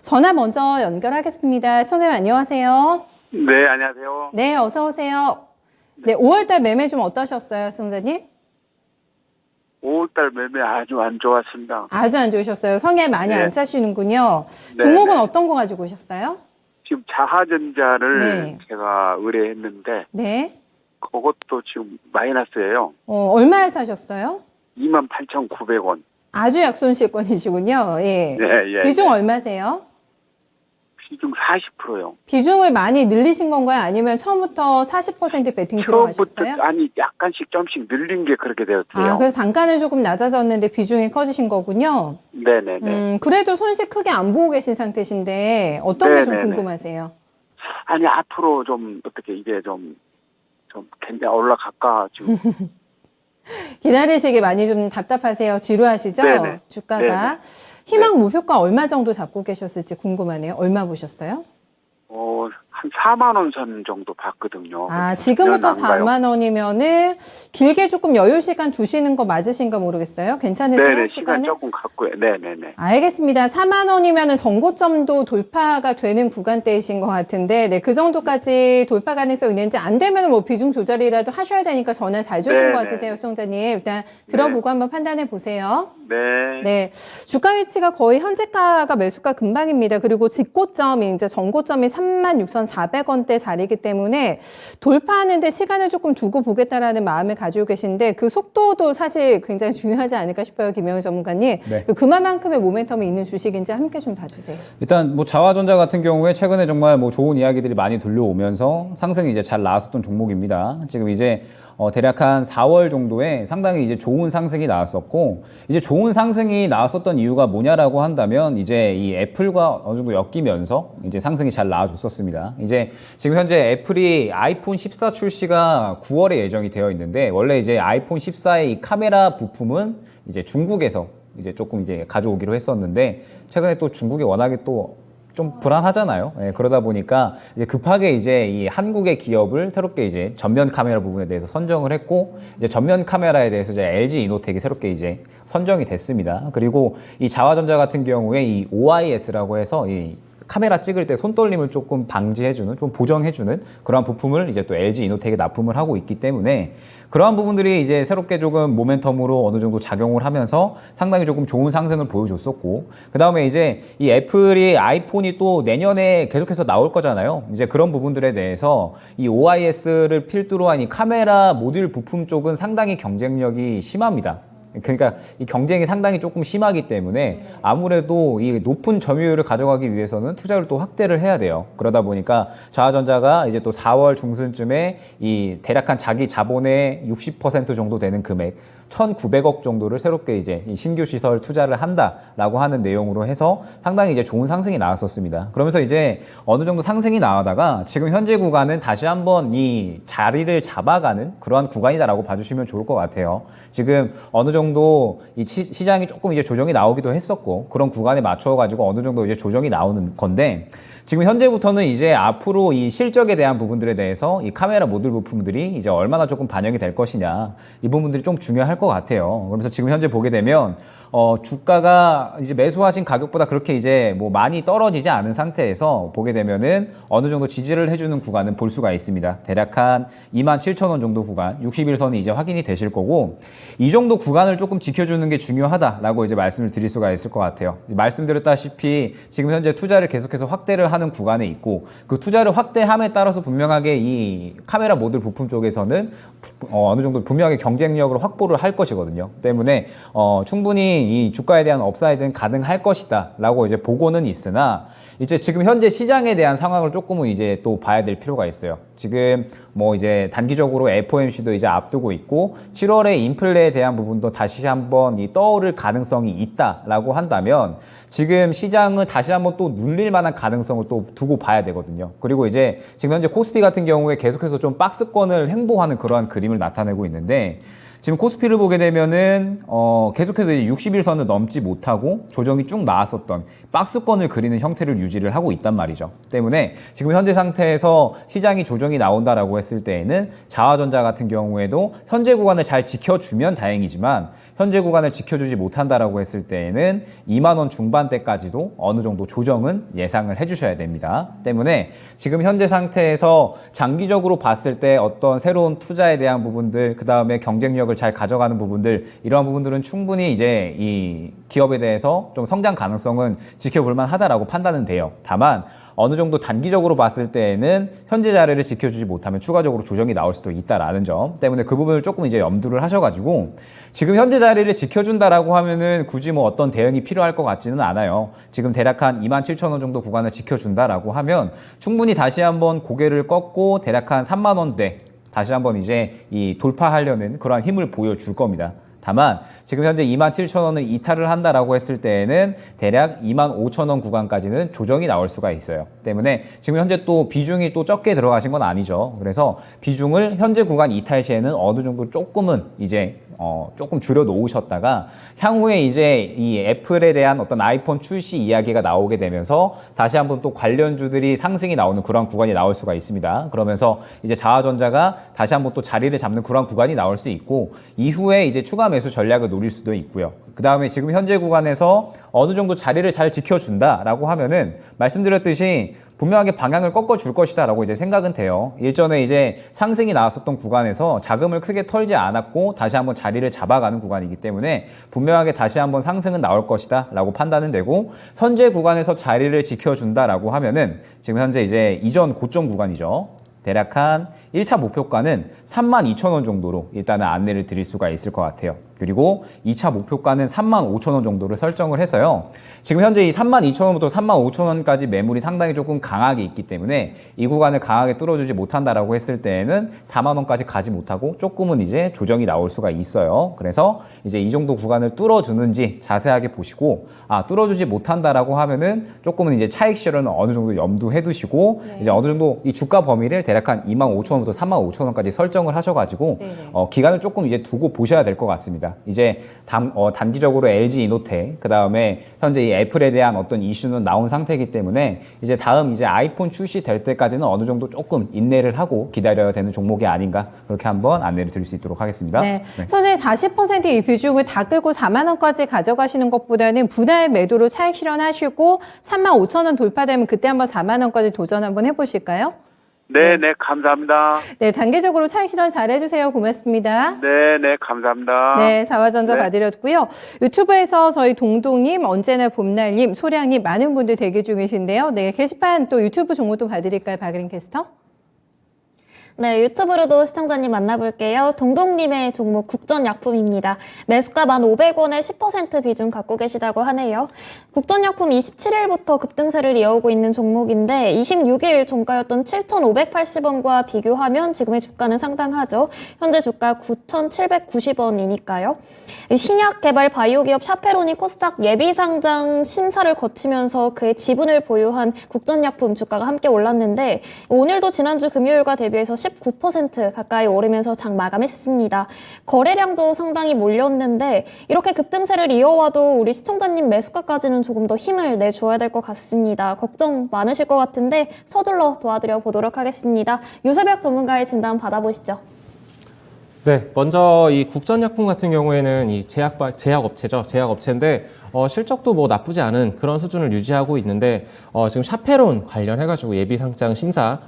전화 먼저 연결하겠습니다. 시청자님 안녕하세요. 네, 안녕하세요. 네, 어서 오세요. 네, 5월달 매매 좀 어떠셨어요, 시청자님? 5월달 매매 아주 안 좋았습니다. 아주 안 좋으셨어요. 성에 많이 네. 안 차시는군요. 네, 종목은 네. 어떤 거 가지고 오셨어요? 지금 자하전자를 네. 제가 의뢰했는데 네. 그것도 지금 마이너스예요. 얼마에 사셨어요? 28,900원. 아주 약손실권이시군요. 예. 네, 예. 비중 네. 얼마세요? 비중 40%요. 비중을 많이 늘리신 건가요? 아니면 처음부터 40% 베팅 들어가셨어요? 아니 약간씩 좀씩 늘린 게 그렇게 되었어요. 아, 그래서 단가는 조금 낮아졌는데 비중이 커지신 거군요. 네네네. 그래도 손실 크게 안 보고 계신 상태신데 어떤 게 좀 네네네. 궁금하세요? 아니 앞으로 좀 어떻게 이게 좀 굉장히 올라갈까 지금. 기다리시기 많이 좀 답답하세요. 지루하시죠? 네네. 주가가. 네네. 희망 목표가 얼마 정도 잡고 계셨을지 궁금하네요. 얼마 보셨어요? 한 4만 원 선 정도 봤거든요. 아, 지금부터 안 가요. 4만 원이면은 길게 조금 여유 시간 두시는 거 맞으신가 모르겠어요. 괜찮으세요? 네네, 시간 시간은? 조금 갖고요. 네네네. 알겠습니다. 4만 원이면은 전고점도 돌파가 되는 구간대이신 것 같은데, 네, 그 정도까지 돌파 가능성이 있는지 안 되면 뭐 비중 조절이라도 하셔야 되니까 전화 잘 주신 네, 것 네. 같으세요, 시청자님. 일단 들어보고 한번 판단해 보세요. 네. 네, 주가 위치가 거의 현재가가 매수가 금방입니다. 그리고 직고점이 이제 전고점이 36,400원대 자리이기 때문에 돌파하는데 시간을 조금 두고 보겠다라는 마음을 가지고 계신데 그 속도도 사실 굉장히 중요하지 않을까 싶어요, 김영희 전문가님. 네. 그만큼의 모멘텀이 있는 주식인지 함께 좀 봐주세요. 일단 뭐 자화전자 같은 경우에 최근에 정말 뭐 좋은 이야기들이 많이 들려오면서 상승이 이제 잘 나왔었던 종목입니다. 지금 이제 대략 한 4월 정도에 상당히 이제 좋은 상승이 나왔었고, 이제 좋은 상승이 나왔었던 이유가 뭐냐라고 한다면 이제 이 애플과 어느 정도 엮이면서 이제 상승이 잘 나와줬었습니다. 이제 지금 현재 애플이 아이폰 14 출시가 9월에 예정이 되어 있는데, 원래 이제 아이폰 14의 이 카메라 부품은 이제 중국에서 이제 조금 이제 가져오기로 했었는데, 최근에 또 중국이 워낙에 또 좀 불안하잖아요. 예, 그러다 보니까 이제 급하게 이제 이 한국의 기업을 새롭게 이제 전면 카메라 부분에 대해서 선정을 했고, 이제 전면 카메라에 대해서 이제 LG 이노텍이 새롭게 이제 선정이 됐습니다. 그리고 이 자화전자 같은 경우에 이 OIS라고 해서 이 카메라 찍을 때 손떨림을 조금 방지해주는, 좀 보정해주는 그러한 부품을 이제 또 LG 이노텍에 납품을 하고 있기 때문에 그러한 부분들이 이제 새롭게 조금 모멘텀으로 어느 정도 작용을 하면서 상당히 조금 좋은 상승을 보여줬었고, 그 다음에 이제 이 애플이 아이폰이 또 내년에 계속해서 나올 거잖아요. 이제 그런 부분들에 대해서 이 OIS를 필두로 한 이 카메라 모듈 부품 쪽은 상당히 경쟁력이 심합니다. 그러니까 이 경쟁이 상당히 조금 심하기 때문에 아무래도 이 높은 점유율을 가져가기 위해서는 투자를 또 확대를 해야 돼요. 그러다 보니까 자화전자가 이제 또 4월 중순쯤에 이 대략 한 자기 자본의 60% 정도 되는 금액 1,900억 정도를 새롭게 이제 이 신규 시설 투자를 한다라고 하는 내용으로 해서 상당히 이제 좋은 상승이 나왔었습니다. 그러면서 이제 어느 정도 상승이 나오다가 지금 현재 구간은 다시 한번 이 자리를 잡아가는 그러한 구간이다라고 봐주시면 좋을 것 같아요. 지금 어느 정도 이 시장이 조금 이제 조정이 나오기도 했었고, 그런 구간에 맞춰가지고 어느 정도 이제 조정이 나오는 건데, 지금 현재부터는 이제 앞으로 이 실적에 대한 부분들에 대해서 이 카메라 모듈 부품들이 이제 얼마나 조금 반영이 될 것이냐, 이 부분들이 좀 중요할 것 같아요. 그러면서 지금 현재 보게 되면 주가가 이제 매수하신 가격보다 그렇게 이제 뭐 많이 떨어지지 않은 상태에서 보게 되면은 어느 정도 지지를 해주는 구간은 볼 수가 있습니다. 대략 한 27,000원 정도 구간, 61선이 이제 확인이 되실 거고, 이 정도 구간을 조금 지켜주는 게 중요하다라고 이제 말씀을 드릴 수가 있을 것 같아요. 말씀드렸다시피 지금 현재 투자를 계속해서 확대를 하는 구간에 있고, 그 투자를 확대함에 따라서 분명하게 이 카메라 모듈 부품 쪽에서는 어느 정도 분명하게 경쟁력을 확보를 할 것이거든요. 때문에 충분히 이 주가에 대한 업사이드는 가능할 것이다 라고 이제 보고는 있으나, 이제 지금 현재 시장에 대한 상황을 조금은 이제 또 봐야 될 필요가 있어요. 지금 뭐 이제 단기적으로 FOMC도 이제 앞두고 있고 7월에 인플레에 대한 부분도 다시 한번 이 떠오를 가능성이 있다라고 한다면 지금 시장은 다시 한번 또 눌릴 만한 가능성을 또 두고 봐야 되거든요. 그리고 이제 지금 현재 코스피 같은 경우에 계속해서 좀 박스권을 횡보하는 그러한 그림을 나타내고 있는데, 지금 코스피를 보게 되면은 계속해서 60일선을 넘지 못하고 조정이 쭉 나왔었던 박스권을 그리는 형태를 유지를 하고 있단 말이죠. 때문에 지금 현재 상태에서 시장이 조정이 나온다라고 했을 때에는 자화전자 같은 경우에도 현재 구간을 잘 지켜주면 다행이지만 현재 구간을 지켜주지 못한다라고 했을 때에는 2만 원 중반대까지도 어느 정도 조정은 예상을 해주셔야 됩니다. 때문에 지금 현재 상태에서 장기적으로 봤을 때 어떤 새로운 투자에 대한 부분들, 그 다음에 경쟁력을 잘 가져가는 부분들, 이러한 부분들은 충분히 이제 이 기업에 대해서 좀 성장 가능성은 지켜볼 만하다라고 판단은 돼요. 다만 어느 정도 단기적으로 봤을 때에는 현재 자리를 지켜주지 못하면 추가적으로 조정이 나올 수도 있다라는 점 때문에 그 부분을 조금 이제 염두를 하셔가지고 지금 현재 자리를 지켜준다라고 하면은 굳이 뭐 어떤 대응이 필요할 것 같지는 않아요. 지금 대략 한 27,000원 정도 구간을 지켜준다라고 하면 충분히 다시 한번 고개를 꺾고 대략 한 3만 원대 다시 한번 이제 이 돌파하려는 그러한 힘을 보여줄 겁니다. 다만 지금 현재 27,000원을 이탈을 한다라고 했을 때에는 대략 25,000원 구간까지는 조정이 나올 수가 있어요. 때문에 지금 현재 또 비중이 또 적게 들어가신 건 아니죠. 그래서 비중을 현재 구간 이탈 시에는 어느 정도 조금은 이제 조금 줄여 놓으셨다가 향후에 이제 이 애플에 대한 어떤 아이폰 출시 이야기가 나오게 되면서 다시 한번 또 관련주들이 상승이 나오는 그런 구간이 나올 수가 있습니다. 그러면서 이제 자화전자가 다시 한번 또 자리를 잡는 그런 구간이 나올 수 있고 이후에 이제 추가 매수 전략을 노릴 수도 있고요. 그 다음에 지금 현재 구간에서 어느 정도 자리를 잘 지켜준다라고 하면은 말씀드렸듯이 분명하게 방향을 꺾어줄 것이다 라고 이제 생각은 돼요. 일전에 이제 상승이 나왔었던 구간에서 자금을 크게 털지 않았고 다시 한번 자리를 잡아가는 구간이기 때문에 분명하게 다시 한번 상승은 나올 것이다 라고 판단은 되고 현재 구간에서 자리를 지켜준다 라고 하면은 지금 현재 이제 이전 고점 구간이죠. 대략 한 1차 목표가는 32,000원 정도로 일단은 안내를 드릴 수가 있을 것 같아요. 그리고 2차 목표가는 35,000원 정도를 설정을 해서요. 지금 현재 이 32,000원부터 35,000원까지 매물이 상당히 조금 강하게 있기 때문에 이 구간을 강하게 뚫어주지 못한다라고 했을 때에는 4만 원까지 가지 못하고 조금은 이제 조정이 나올 수가 있어요. 그래서 이제 이 정도 구간을 뚫어주는지 자세하게 보시고 뚫어주지 못한다라고 하면은 조금은 이제 차익 실현은 어느 정도 염두해 두시고 이제 어느 정도 이 주가 범위를 대략 한 25,000원부터 35,000원까지 설정을 하셔가지고 기간을 조금 이제 두고 보셔야 될 것 같습니다. 이제 단기적으로 LG 이노텍 그 다음에 현재 이 애플에 대한 어떤 이슈는 나온 상태이기 때문에 이제 다음 이제 아이폰 출시될 때까지는 어느 정도 조금 인내를 하고 기다려야 되는 종목이 아닌가 그렇게 한번 안내를 드릴 수 있도록 하겠습니다. 네. 손에 40%의 비중을 다 끌고 4만 원까지 가져가시는 것보다는 분할 매도로 차익 실현하시고 35,000원 돌파되면 그때 한번 4만 원까지 도전 한번 해보실까요? 네, 감사합니다. 네, 단계적으로 차익 실현 잘 해주세요. 고맙습니다. 네, 감사합니다. 네, 자화전자 네. 봐드렸고요. 유튜브에서 저희 동동님, 언제나 봄날님, 소량님 많은 분들 대기 중이신데요. 네, 게시판 또 유튜브 종목도 봐드릴까요, 박예린 캐스터? 네, 유튜브로도 시청자님 만나볼게요. 동동님의 종목 국전약품입니다. 매수가 1,500원에 10% 비중 갖고 계시다고 하네요. 국전약품 27일부터 급등세를 이어오고 있는 종목인데 26일 종가였던 7,580원과 비교하면 지금의 주가는 상당하죠. 현재 주가 9,790원이니까요. 신약 개발 바이오 기업 샤페론이 코스닥 예비상장 심사를 거치면서 그의 지분을 보유한 국전약품 주가가 함께 올랐는데 오늘도 지난주 금요일과 대비해서 19% 가까이 오르면서 장 마감했습니다. 거래량도 상당히 몰렸는데 이렇게 급등세를 이어와도 우리 시청자님 매수가까지는 조금 더 힘을 내줘야 될 것 같습니다. 걱정 많으실 것 같은데 서둘러 도와드려 보도록 하겠습니다. 유세벽 전문가의 진단 받아보시죠. 네, 먼저 이 국전약품 같은 경우에는 이 제약업체죠. 제약업체인데 실적도 뭐 나쁘지 않은 그런 수준을 유지하고 있는데 지금 샤페론 관련해가지고 예비상장 심사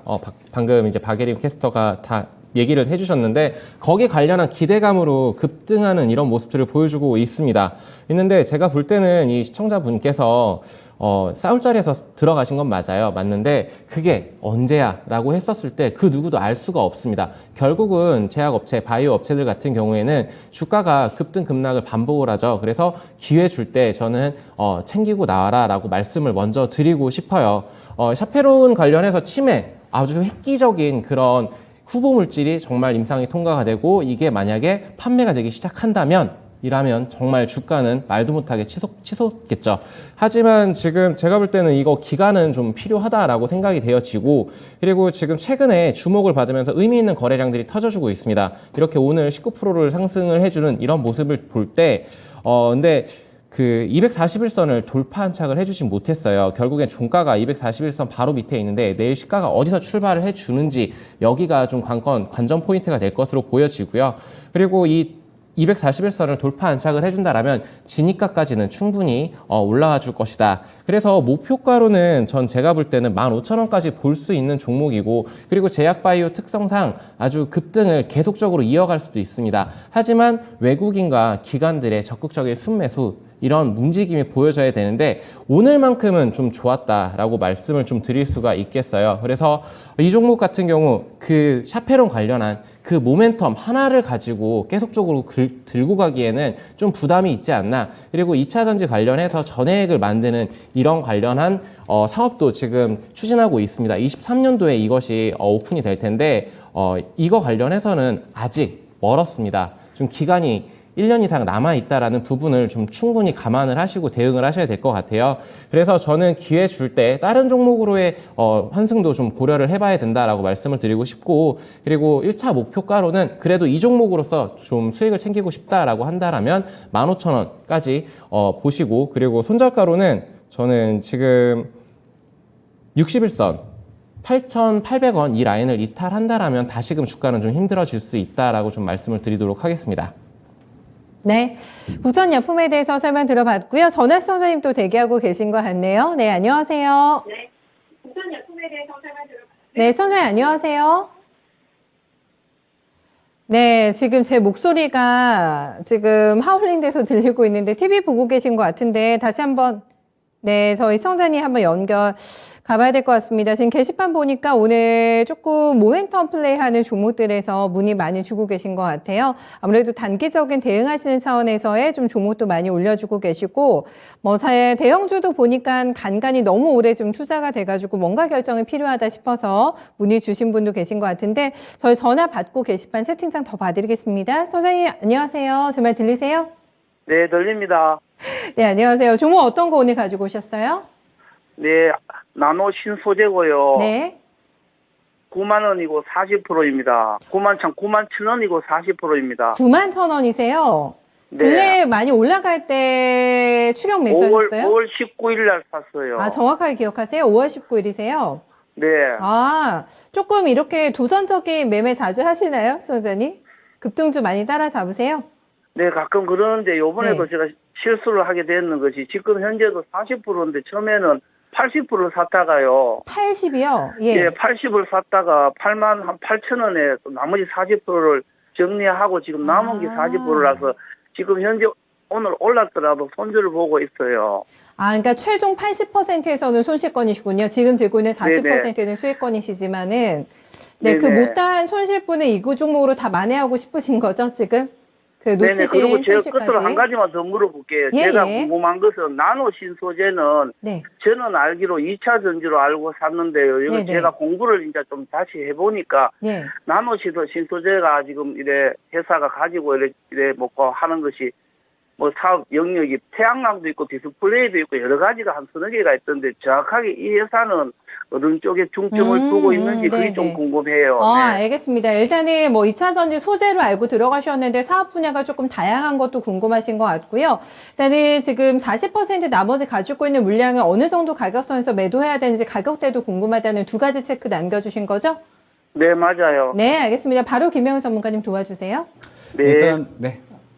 방금 이제 박예림 캐스터가 다 얘기를 해주셨는데 거기에 관련한 기대감으로 급등하는 이런 모습들을 보여주고 있는데 제가 볼 때는 이 시청자분께서 싸울 자리에서 들어가신 건 맞아요. 맞는데 그게 언제야? 라고 했었을 때 그 누구도 알 수가 없습니다. 결국은 제약업체, 바이오 업체들 같은 경우에는 주가가 급등 급락을 반복을 하죠. 그래서 기회 줄 때 저는 챙기고 나와라 라고 말씀을 먼저 드리고 싶어요. 샤페론 관련해서 치매 아주 획기적인 그런 후보 물질이 정말 임상이 통과가 되고 이게 만약에 판매가 되기 시작한다면 이라면 정말 주가는 말도 못하게 치솟겠죠. 하지만 지금 제가 볼 때는 이거 기간은 좀 필요하다라고 생각이 되어지고 그리고 지금 최근에 주목을 받으면서 의미 있는 거래량들이 터져주고 있습니다. 이렇게 오늘 19%를 상승을 해주는 이런 모습을 볼 때 근데 그 241선을 돌파 안착을 해주진 못했어요. 결국엔 종가가 241선 바로 밑에 있는데 내일 시가가 어디서 출발을 해주는지 여기가 좀 관전 포인트가 될 것으로 보여지고요. 그리고 이 241선을 돌파 안착을 해준다라면 진입가까지는 충분히 올라와 줄 것이다. 그래서 목표가로는 제가 볼 때는 15,000원까지 볼 수 있는 종목이고, 그리고 제약바이오 특성상 아주 급등을 계속적으로 이어갈 수도 있습니다. 하지만 외국인과 기관들의 적극적인 순매수 이런 움직임이 보여져야 되는데 오늘만큼은 좀 좋았다라고 말씀을 좀 드릴 수가 있겠어요. 그래서 이 종목 같은 경우 그 샤페론 관련한 그 모멘텀 하나를 가지고 계속적으로 들고 가기에는 좀 부담이 있지 않나. 그리고 2차 전지 관련해서 전해액을 만드는 이런 관련한 사업도 지금 추진하고 있습니다. 23년도에 이것이 오픈이 될 텐데 이거 관련해서는 아직 멀었습니다. 좀 기간이 1년 이상 남아있다라는 부분을 좀 충분히 감안을 하시고 대응을 하셔야 될 것 같아요. 그래서 저는 기회 줄 때 다른 종목으로의 환승도 좀 고려를 해봐야 된다라고 말씀을 드리고 싶고, 그리고 1차 목표가로는 그래도 이 종목으로서 좀 수익을 챙기고 싶다라고 한다라면 15,000원까지 보시고, 그리고 손절가로는 저는 지금 61선 8,800원 이 라인을 이탈한다라면 다시금 주가는 좀 힘들어질 수 있다라고 좀 말씀을 드리도록 하겠습니다. 네, 국전약품에 대해서 설명 들어봤고요. 전화 선생님 또 대기하고 계신 것 같네요. 네, 안녕하세요. 네, 국전약품에 대해서 설명 들어봤고요. 네, 선생님 안녕하세요. 네, 지금 제 목소리가 지금 하울링돼서 들리고 있는데 TV 보고 계신 것 같은데 다시 한번 네, 저희 시청자님 한번 연결 가봐야 될 것 같습니다. 지금 게시판 보니까 오늘 조금 모멘텀 플레이하는 종목들에서 문의 많이 주고 계신 것 같아요. 아무래도 단기적인 대응하시는 차원에서의 좀 종목도 많이 올려주고 계시고, 대형주도 보니까 간간히 너무 오래 좀 투자가 돼가지고 뭔가 결정이 필요하다 싶어서 문의 주신 분도 계신 것 같은데, 저희 전화 받고 게시판 채팅창 더 봐드리겠습니다. 선생님 안녕하세요. 제 말 들리세요? 네, 들립니다. 네, 안녕하세요. 종목 어떤 거 오늘 가지고 오셨어요? 네, 나노 신소재고요. 네. 9만 원이고 40%입니다. 91,000원이고 40%입니다. 91,000원이세요? 네. 근래 많이 올라갈 때 추격 매수하셨어요? 5월 19일 날 샀어요. 아, 정확하게 기억하세요? 5월 19일이세요? 네. 아, 조금 이렇게 도전적인 매매 자주 하시나요, 소장님? 급등주 많이 따라잡으세요? 네, 가끔 그러는데 요번에도 네. 제가 실수를 하게 되는 것이 지금 현재도 40%인데 처음에는 80%를 샀다가요. 80이요? 예. 예, 80을 샀다가 88,000원에 또 나머지 40%를 정리하고 지금 남은 게 40%라서 지금 현재 오늘 올랐더라도 손절을 보고 있어요. 아, 그러니까 최종 80%에서는 손실권이시군요. 지금 들고 있는 40%는 수익권이시지만은, 네, 그 네네. 못다한 손실분을 이 종목으로 다 만회하고 싶으신 거죠, 지금? 그 네네. 놓치신 그리고 제가 손실까지. 끝으로 한 가지만 더 물어볼게요. 예, 제가 예. 궁금한 것은 나노 신소재는 네. 저는 알기로 2차 전지로 알고 샀는데요. 이거 네네. 제가 공부를 이제 좀 다시 해보니까 네. 나노 신소재가 지금 이래 회사가 가지고 이래 먹고 하는 것이 뭐 사업 영역이 태양광도 있고 디스플레이도 있고 여러 가지가 한 서너 개가 있던데 정확하게 이 회사는 어느 쪽에 중점을 두고 있는지 그게 네네. 좀 궁금해요. 네. 알겠습니다. 일단은 2차 전지 소재로 알고 들어가셨는데 사업 분야가 조금 다양한 것도 궁금하신 것 같고요. 일단은 지금 40% 나머지 가지고 있는 물량을 어느 정도 가격선에서 매도해야 되는지 가격대도 궁금하다는 두 가지 체크 남겨주신 거죠? 네, 맞아요. 네, 알겠습니다. 바로 김영우 전문가님 도와주세요. 네. 일단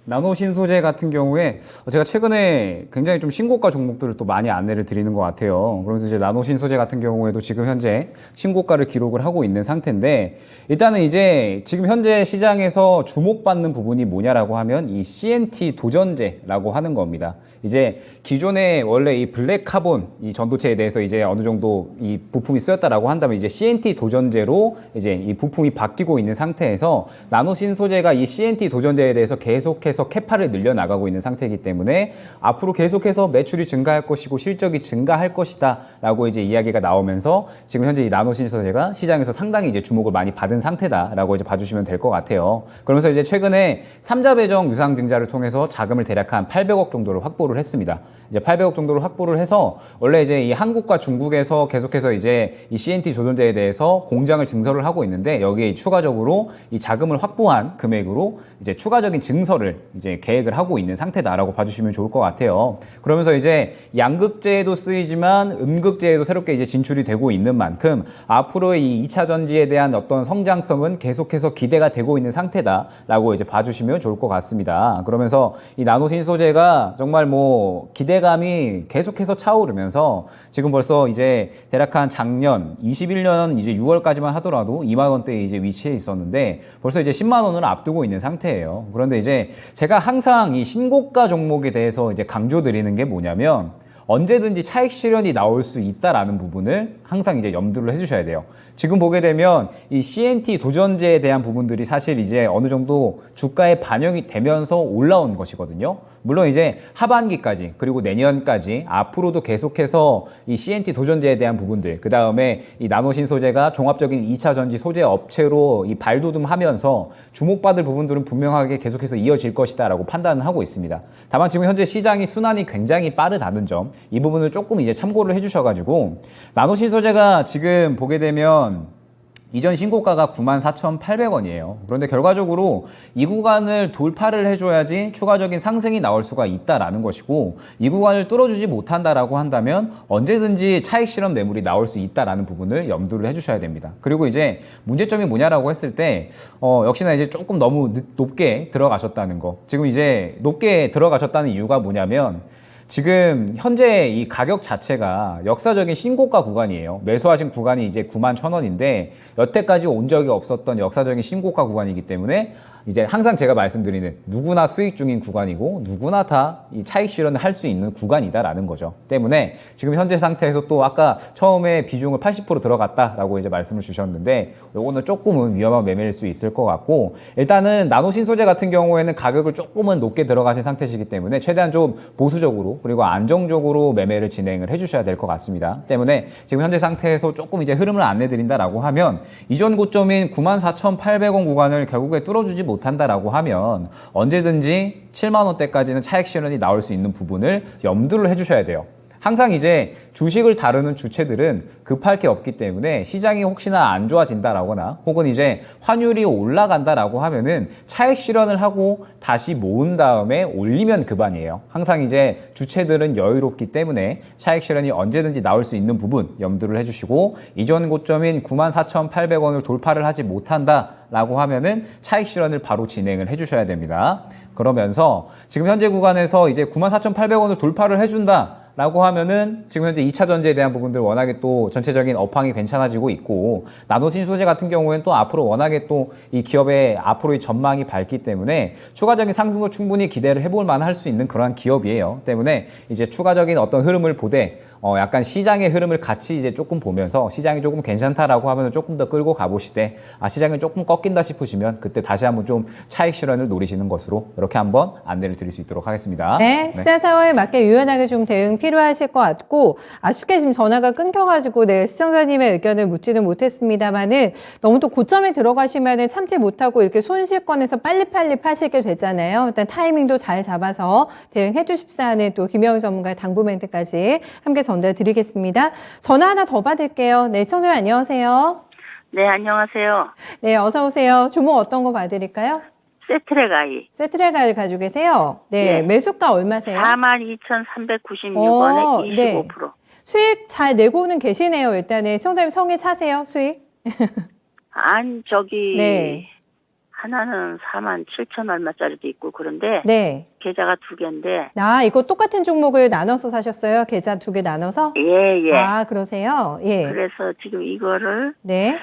나노 신소재 같은 경우에 제가 최근에 굉장히 좀 신고가 종목들을 또 많이 안내를 드리는 것 같아요. 그러면서 이제 나노 신소재 같은 경우에도 지금 현재 신고가를 기록을 하고 있는 상태인데, 일단은 이제 지금 현재 시장에서 주목받는 부분이 뭐냐라고 하면 이 CNT 도전제라고 하는 겁니다. 이제 기존에 원래 이 블랙 카본 이 전도체에 대해서 이제 어느 정도 이 부품이 쓰였다라고 한다면 이제 CNT 도전제로 이제 이 부품이 바뀌고 있는 상태에서 나노 신소재가 이 CNT 도전제에 대해서 계속해서 캐파를 늘려나가고 있는 상태이기 때문에 앞으로 계속해서 매출이 증가할 것이고 실적이 증가할 것이다 라고 이제 이야기가 나오면서 지금 현재 이 나노 신소재가 시장에서 상당히 이제 주목을 많이 받은 상태다라고 이제 봐주시면 될 것 같아요. 그러면서 이제 최근에 삼자 배정 유상 증자를 통해서 자금을 대략 한 800억 정도를 확보를 확보를 했습니다. 이제 800억 정도를 확보를 해서 원래 이제 이 한국과 중국에서 계속해서 이제 이 CNT 조선제에 대해서 공장을 증설을 하고 있는데 여기에 추가적으로 이 자금을 확보한 금액으로 이제 추가적인 증설을 이제 계획을 하고 있는 상태다라고 봐주시면 좋을 것 같아요. 그러면서 이제 양극재에도 쓰이지만 음극재에도 새롭게 이제 진출이 되고 있는 만큼 앞으로의 이 2차 전지에 대한 어떤 성장성은 계속해서 기대가 되고 있는 상태다라고 이제 봐주시면 좋을 것 같습니다. 그러면서 이 나노신소재가 정말 뭐 기대감이 계속해서 차오르면서 지금 벌써 이제 대략 한 작년 21년 이제 6월까지만 하더라도 2만 원대에 이제 위치해 있었는데 벌써 이제 10만 원을 앞두고 있는 상태예요. 그런데 이제 제가 항상 이 신고가 종목에 대해서 이제 강조드리는 게 뭐냐면 언제든지 차익 실현이 나올 수 있다라는 부분을 항상 이제 염두를 해주셔야 돼요. 지금 보게 되면 이 CNT 도전제에 대한 부분들이 사실 이제 어느 정도 주가에 반영이 되면서 올라온 것이거든요. 물론 이제 하반기까지 그리고 내년까지 앞으로도 계속해서 이 CNT 도전제에 대한 부분들, 그 다음에 이 나노신소재가 종합적인 2차 전지 소재 업체로 이 발돋움하면서 주목받을 부분들은 분명하게 계속해서 이어질 것이다라고 판단을 하고 있습니다. 다만 지금 현재 시장이 순환이 굉장히 빠르다는 점, 이 부분을 조금 이제 참고를 해주셔가지고 나노신소재가 지금 보게 되면 이전 신고가가 94,800원이에요. 그런데 결과적으로 이 구간을 돌파를 해줘야지 추가적인 상승이 나올 수가 있다라는 것이고 이 구간을 뚫어주지 못한다라고 한다면 언제든지 차익 실현 매물이 나올 수 있다라는 부분을 염두를 해주셔야 됩니다. 그리고 이제 문제점이 뭐냐라고 했을 때 역시나 이제 조금 너무 높게 들어가셨다는 거. 지금 이제 높게 들어가셨다는 이유가 뭐냐면 지금 현재 이 가격 자체가 역사적인 신고가 구간이에요. 매수하신 구간이 이제 91,000원인데 여태까지 온 적이 없었던 역사적인 신고가 구간이기 때문에 이제 항상 제가 말씀드리는 누구나 수익 중인 구간이고 누구나 다 이 차익 실현을 할 수 있는 구간이다라는 거죠. 때문에 지금 현재 상태에서 또 아까 처음에 비중을 80% 들어갔다라고 이제 말씀을 주셨는데 요거는 조금은 위험한 매매일 수 있을 것 같고 일단은 나노신소재 같은 경우에는 가격을 조금은 높게 들어가신 상태시기 때문에 최대한 좀 보수적으로 그리고 안정적으로 매매를 진행을 해주셔야 될 것 같습니다. 때문에 지금 현재 상태에서 조금 이제 흐름을 안내드린다라고 하면 이전 고점인 94,800원 구간을 결국에 뚫어주지 못한다라고 하면 언제든지 7만 원대까지는 차익 실현이 나올 수 있는 부분을 염두를 해주셔야 돼요. 항상 이제 주식을 다루는 주체들은 급할 게 없기 때문에 시장이 혹시나 안 좋아진다라거나 혹은 이제 환율이 올라간다라고 하면은 차익 실현을 하고 다시 모은 다음에 올리면 그만이에요. 항상 이제 주체들은 여유롭기 때문에 차익 실현이 언제든지 나올 수 있는 부분 염두를 해주시고 이전 고점인 94,800원을 돌파를 하지 못한다라고 하면은 차익 실현을 바로 진행을 해주셔야 됩니다. 그러면서 지금 현재 구간에서 이제 94,800원을 돌파를 해준다. 라고 하면은 지금 현재 2차 전지에 대한 부분들 워낙에 또 전체적인 업황이 괜찮아지고 있고 나노신소재 같은 경우에는 또 앞으로 워낙에 또 이 기업의 앞으로의 전망이 밝기 때문에 추가적인 상승도 충분히 기대를 해볼 만할 수 있는 그러한 기업이에요. 때문에 이제 추가적인 어떤 흐름을 보되 약간 시장의 흐름을 같이 이제 조금 보면서 시장이 조금 괜찮다라고 하면 조금 더 끌고 가보시되 시장이 조금 꺾인다 싶으시면 그때 다시 한번 좀 차익 실현을 노리시는 것으로 이렇게 한번 안내를 드릴 수 있도록 하겠습니다. 네, 시장 상황에 맞게 유연하게 좀 대응 필요하실 것 같고 아쉽게 지금 전화가 끊겨가지고 시청자님의 의견을 묻지는 못했습니다만은 너무 또 고점에 들어가시면은 참지 못하고 이렇게 손실권에서 빨리빨리 파시게 되잖아요. 일단 타이밍도 잘 잡아서 대응해 주십사 하는 또 김영희 전문가의 당부 멘트까지 함께 전달드리겠습니다. 전화 하나 더 받을게요. 네, 시청자님 안녕하세요. 네, 안녕하세요. 네, 어서 오세요. 조목 어떤 거 봐드릴까요? 세트레가이. 세트레가를 가지고 계세요. 네, 네. 매수가 얼마세요? 42,396원에 25%. 네. 수익 잘 내고는 계시네요. 일단은 시청자님 성에 차세요, 수익? 아니, 저기 네. 하나는 47,000 얼마짜리도 있고 그런데 네. 계좌가 두 개인데 이거 똑같은 종목을 나눠서 사셨어요? 계좌 두 개 나눠서? 예. 그러세요? 예. 그래서 지금 이거를 네.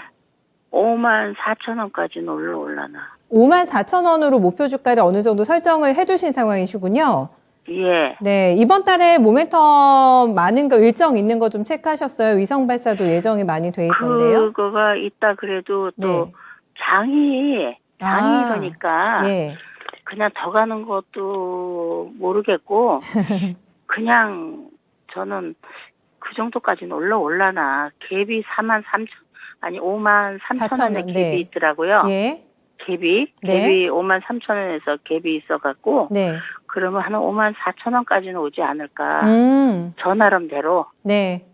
54,000원까지 올라나. 54,000원으로 목표 주가를 어느 정도 설정을 해두신 상황이시군요. 예. 네. 이번 달에 모멘텀 많은 거, 일정 있는 거 좀 체크하셨어요? 위성 발사도 예정이 많이 돼 있던데요? 그거가 있다 그래도 또 네. 장이 이러니까 예. 그냥 더 가는 것도 모르겠고 그냥 저는 그 정도까지는 올라나. 갭이 53,000원에 갭이 네. 있더라고요. 예. 갭이 네. 53,000원에서 갭이 있어갖고 네. 그러면 한 54,000원까지는 오지 않을까. 저 나름대로. 네.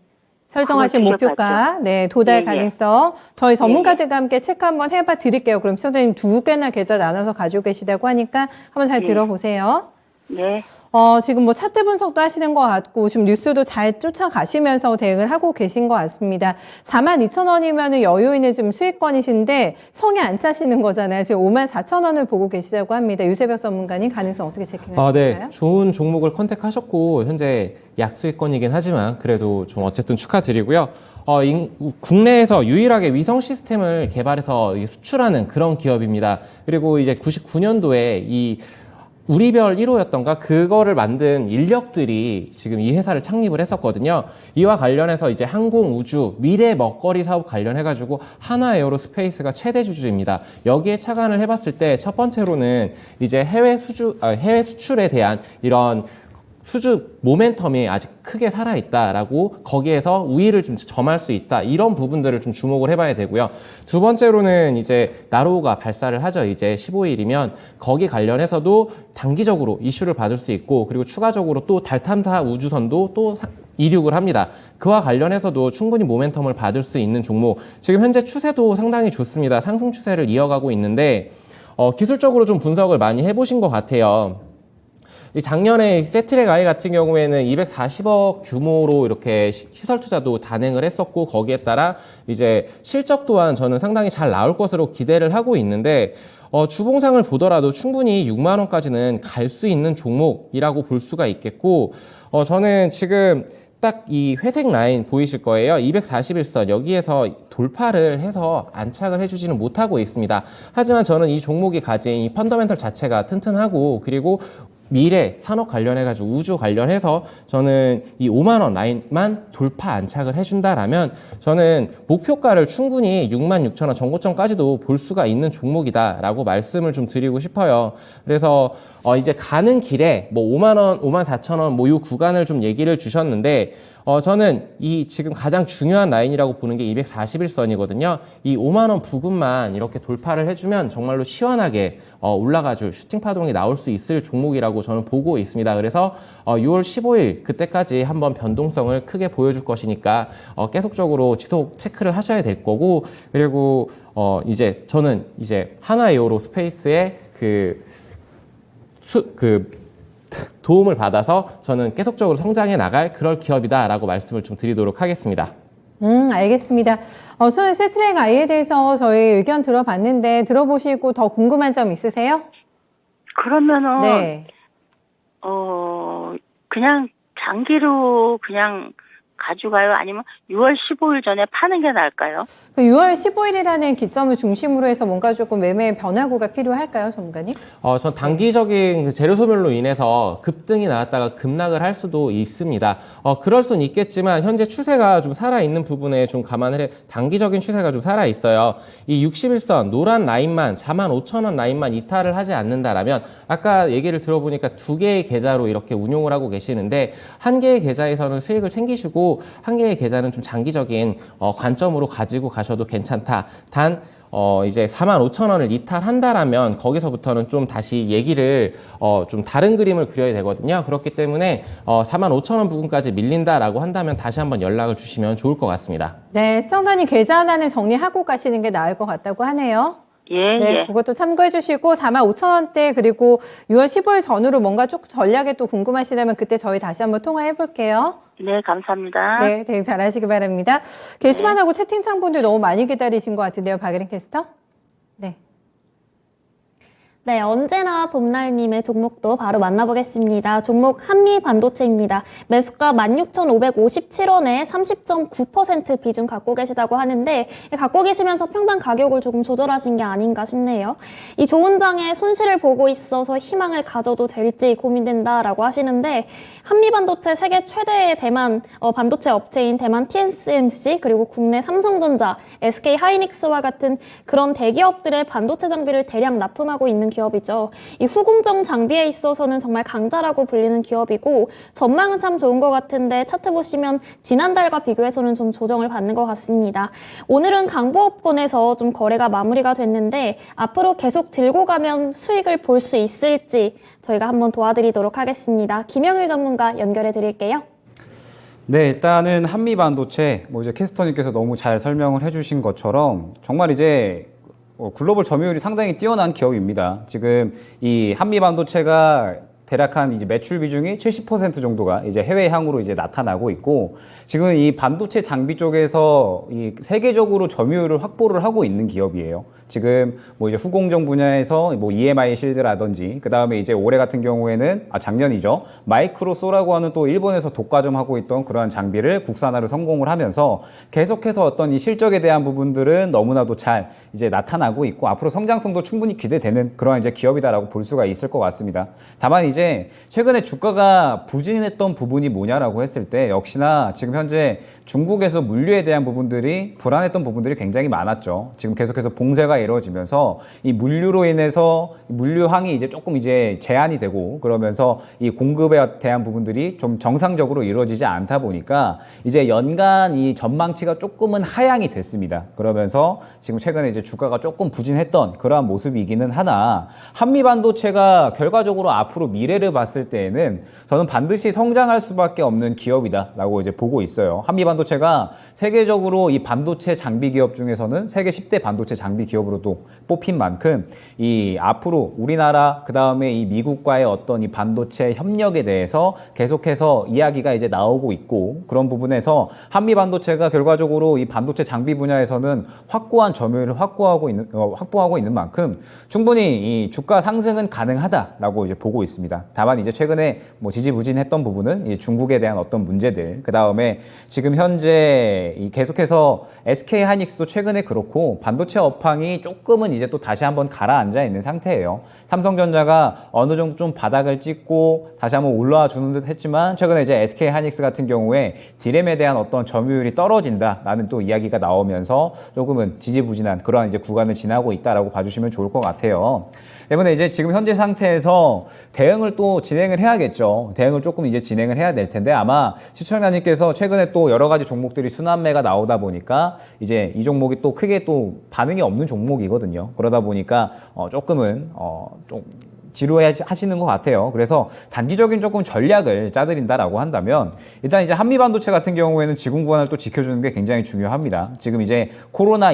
설정하신 그걸 목표가 네, 도달 예, 예. 가능성. 저희 전문가들과 함께 체크 한번 해봐 드릴게요. 그럼 시청자님 2개나 계좌 나눠서 가지고 계시다고 하니까 한번 잘 예. 들어보세요. 네. 지금 뭐 차트 분석도 하시는 것 같고, 지금 뉴스도 잘 쫓아가시면서 대응을 하고 계신 것 같습니다. 42,000원이면 여유 있는 좀 수익권이신데, 성에 안 차시는 거잖아요. 지금 54,000원을 보고 계시다고 합니다. 유세벽 전문가님, 가능성 어떻게 체킹하실까요? 네. 좋은 종목을 컨택하셨고, 현재 약수익권이긴 하지만, 그래도 좀 어쨌든 축하드리고요. 국내에서 유일하게 위성 시스템을 개발해서 수출하는 그런 기업입니다. 그리고 이제 99년도에 이 우리별 1호였던가 그거를 만든 인력들이 지금 이 회사를 창립을 했었거든요. 이와 관련해서 이제 항공, 우주, 미래 먹거리 사업 관련해가지고 하나에어로스페이스가 최대 주주입니다. 여기에 착안을 해봤을 때 첫 번째로는 이제 해외 수출에 대한 이런 수주 모멘텀이 아직 크게 살아있다라고 거기에서 우위를 좀 점할 수 있다. 이런 부분들을 좀 주목을 해봐야 되고요. 두 번째로는 이제 나로우가 발사를 하죠. 이제 15일이면 거기 관련해서도 단기적으로 이슈를 받을 수 있고 그리고 추가적으로 또 달 탐사 우주선도 또 이륙을 합니다. 그와 관련해서도 충분히 모멘텀을 받을 수 있는 종목. 지금 현재 추세도 상당히 좋습니다. 상승 추세를 이어가고 있는데 기술적으로 좀 분석을 많이 해보신 것 같아요. 이 작년에 세트랙 아이 같은 경우에는 240억 규모로 이렇게 시설 투자도 단행을 했었고 거기에 따라 이제 실적 또한 저는 상당히 잘 나올 것으로 기대를 하고 있는데 주봉상을 보더라도 충분히 6만 원까지는 갈 수 있는 종목이라고 볼 수가 있겠고 저는 지금 딱 이 회색 라인 보이실 거예요. 241선 여기에서 돌파를 해서 안착을 해주지는 못하고 있습니다. 하지만 저는 이 종목이 가진 이 펀더멘털 자체가 튼튼하고 그리고 미래 산업 관련해가지고 우주 관련해서 저는 이 5만 원 라인만 돌파 안착을 해준다라면 저는 목표가를 충분히 66,000원 전고점까지도 볼 수가 있는 종목이다라고 말씀을 좀 드리고 싶어요. 그래서 이제 가는 길에 뭐 5만 원, 54,000원 뭐 이 구간을 좀 얘기를 주셨는데 저는 이 지금 가장 중요한 라인이라고 보는 게 241선이거든요. 이 5만 원 부근만 이렇게 돌파를 해주면 정말로 시원하게 올라가줄 슈팅 파동이 나올 수 있을 종목이라고 저는 보고 있습니다. 그래서 6월 15일 그때까지 한번 변동성을 크게 보여줄 것이니까 계속적으로 지속 체크를 하셔야 될 거고 그리고 이제 저는 이제 하나에어로스페이스의 도움을 받아서 저는 계속적으로 성장해 나갈 그럴 기업이다라고 말씀을 좀 드리도록 하겠습니다. 알겠습니다. 저는 세트랙 아이에 대해서 저희 의견 들어봤는데 들어보시고 더 궁금한 점 있으세요? 그러면은 네. 그냥 장기로 그냥 가져가요? 아니면 6월 15일 전에 파는 게 나을까요? 그 6월 15일이라는 기점을 중심으로 해서 뭔가 조금 매매 변화구가 필요할까요, 전문가님? 전 단기적인 그 재료 소멸로 인해서 급등이 나왔다가 급락을 할 수도 있습니다. 그럴 수는 있겠지만 현재 추세가 좀 살아있는 부분에 좀 감안을 해 단기적인 추세가 좀 살아있어요. 이 61선 노란 라인만 45,000원 라인만 이탈을 하지 않는다라면 아까 얘기를 들어보니까 2개의 계좌로 이렇게 운용을 하고 계시는데 한 개의 계좌에서는 수익을 챙기시고 한 개의 계좌는 좀 장기적인 관점으로 가지고 가셔도 괜찮다. 단 이제 45,000원을 이탈한다라면 거기서부터는 좀 다시 얘기를 좀 다른 그림을 그려야 되거든요. 그렇기 때문에 45,000원 부분까지 밀린다라고 한다면 다시 한번 연락을 주시면 좋을 것 같습니다. 네, 시청자님 계좌 하나는 정리하고 가시는 게 나을 것 같다고 하네요. 예, 네, 예. 그것도 참고해 주시고 45,000원대 그리고 6월 15일 전후로 뭔가 조금 전략이 또 궁금하시다면 그때 저희 다시 한번 통화해 볼게요. 네, 감사합니다. 네, 대응 잘하시기 바랍니다. 게시판하고 채팅창 분들 너무 많이 기다리신 것 같은데요, 박예린 캐스터? 네. 네, 언제나 봄날님의 종목도 바로 만나보겠습니다. 종목 한미반도체입니다. 매수가 16,557원에 30.9% 비중 갖고 계시다고 하는데 갖고 계시면서 평당 가격을 조금 조절하신 게 아닌가 싶네요. 이 좋은 장에 손실을 보고 있어서 희망을 가져도 될지 고민된다라고 하시는데 한미반도체 세계 최대의 대만 반도체 업체인 대만 TSMC 그리고 국내 삼성전자, SK 하이닉스와 같은 그런 대기업들의 반도체 장비를 대량 납품하고 있는 기업이죠. 이 후공정 장비에 있어서는 정말 강자라고 불리는 기업이고 전망은 참 좋은 것 같은데 차트 보시면 지난달과 비교해서는 좀 조정을 받는 것 같습니다. 오늘은 강보업권에서 좀 거래가 마무리가 됐는데 앞으로 계속 들고 가면 수익을 볼 수 있을지 저희가 한번 도와드리도록 하겠습니다. 김영일 전문가 연결해 드릴게요. 네, 일단은 한미반도체, 이제 캐스터님께서 너무 잘 설명을 해주신 것처럼 정말 이제 글로벌 점유율이 상당히 뛰어난 기업입니다. 지금 이 한미반도체가 대략 한 이제 매출 비중이 70% 정도가 이제 해외향으로 이제 나타나고 있고, 지금 이 반도체 장비 쪽에서 이 세계적으로 점유율을 확보를 하고 있는 기업이에요. 지금 이제 후공정 분야에서 EMI 실드라든지, 그 다음에 이제 올해 같은 경우에는, 작년이죠. 마이크로소라고 하는 또 일본에서 독과점하고 있던 그러한 장비를 국산화를 성공을 하면서 계속해서 어떤 이 실적에 대한 부분들은 너무나도 잘 이제 나타나고 있고, 앞으로 성장성도 충분히 기대되는 그러한 이제 기업이다라고 볼 수가 있을 것 같습니다. 다만 이제 최근에 주가가 부진했던 부분이 뭐냐라고 했을 때, 역시나 지금 현재 중국에서 물류에 대한 부분들이 불안했던 부분들이 굉장히 많았죠. 지금 계속해서 봉쇄가 이루어지면서 이 물류로 인해서 물류항이 이제 조금 이제 제한이 되고, 그러면서 이 공급에 대한 부분들이 좀 정상적으로 이루어지지 않다 보니까 이제 연간 이 전망치가 조금은 하향이 됐습니다. 그러면서 지금 최근에 이제 주가가 조금 부진했던 그러한 모습이기는 하나, 한미반도체가 결과적으로 앞으로 미래를 봤을 때에는 저는 반드시 성장할 수밖에 없는 기업이다라고 이제 보고 있어요. 한미반도체가 세계적으로 이 반도체 장비 기업 중에서는 세계 10대 반도체 장비 기업으로도 뽑힌 만큼, 이 앞으로 우리나라 그 다음에 이 미국과의 어떤 이 반도체 협력에 대해서 계속해서 이야기가 이제 나오고 있고, 그런 부분에서 한미반도체가 결과적으로 이 반도체 장비 분야에서는 확고한 점유율을 확보하고 있는 만큼 충분히 이 주가 상승은 가능하다라고 이제 보고 있습니다. 다만 이제 최근에 지지부진했던 부분은 이 중국에 대한 어떤 문제들, 그 다음에 지금 현재 이 계속해서 SK 하이닉스도 최근에 그렇고 반도체 업황이 조금은 이제 또 다시 한번 가라앉아 있는 상태예요. 삼성전자가 어느 정도 좀 바닥을 찍고 다시 한번 올라와 주는 듯 했지만, 최근에 이제 SK 하이닉스 같은 경우에 디램에 대한 어떤 점유율이 떨어진다라는 또 이야기가 나오면서 조금은 지지부진한 그러한 이제 구간을 지나고 있다라고 봐주시면 좋을 것 같아요. 때문에 이제 지금 현재 상태에서 대응을 또 진행을 해야겠죠. 대응을 조금 이제 진행을 해야 될 텐데, 아마 시청자님께서 최근에 또 여러 가지 종목들이 순환매가 나오다 보니까 이제 이 종목이 또 크게 또 반응이 없는 종목이거든요. 그러다 보니까 조금은 좀 지루해 하시는 것 같아요. 그래서 단기적인 조금 전략을 짜드린다라고 한다면, 일단 이제 한미반도체 같은 경우에는 지금 구간을 또 지켜주는 게 굉장히 중요합니다. 지금 이제 코로나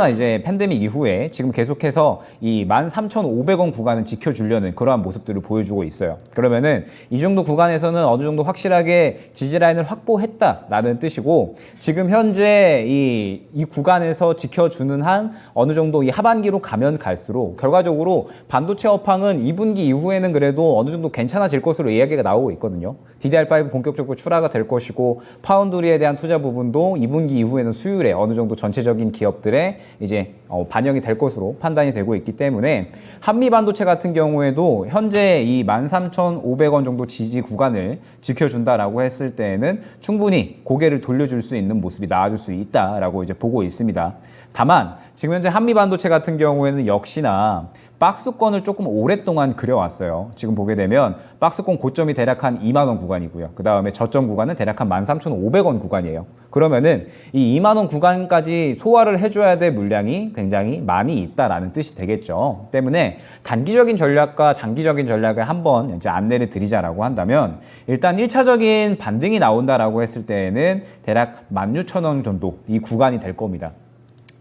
이제 팬데믹 이후에 지금 계속해서 이 13,500원 구간을 지켜주려는 그러한 모습들을 보여주고 있어요. 그러면은 이 정도 구간에서는 어느 정도 확실하게 지지라인을 확보했다라는 뜻이고, 지금 현재 이 구간에서 지켜주는 한 어느 정도 이 하반기로 가면 갈수록 결과적으로 반도체 업황은 2분기 이후에는 그래도 어느 정도 괜찮아질 것으로 이야기가 나오고 있거든요. DDR5 본격적으로 출하가 될 것이고, 파운드리에 대한 투자 부분도 2분기 이후에는 수율에 어느 정도 전체적인 기업들의 이제 반영이 될 것으로 판단이 되고 있기 때문에, 한미반도체 같은 경우에도 현재 이 13,500원 정도 지지 구간을 지켜준다라고 했을 때에는 충분히 고개를 돌려줄 수 있는 모습이 나와줄 수 있다라고 이제 보고 있습니다. 다만 지금 현재 한미반도체 같은 경우에는 역시나 박스권을 조금 오랫동안 그려왔어요. 지금 보게 되면 박스권 고점이 대략 한 2만 원 구간이고요. 그 다음에 저점 구간은 대략 한 13,500원 구간이에요. 그러면은 이 2만 원 구간까지 소화를 해줘야 될 물량이 굉장히 많이 있다라는 뜻이 되겠죠. 때문에 단기적인 전략과 장기적인 전략을 한번 이제 안내를 드리자라고 한다면, 일단 1차적인 반등이 나온다라고 했을 때에는 대략 16,000원 정도 이 구간이 될 겁니다.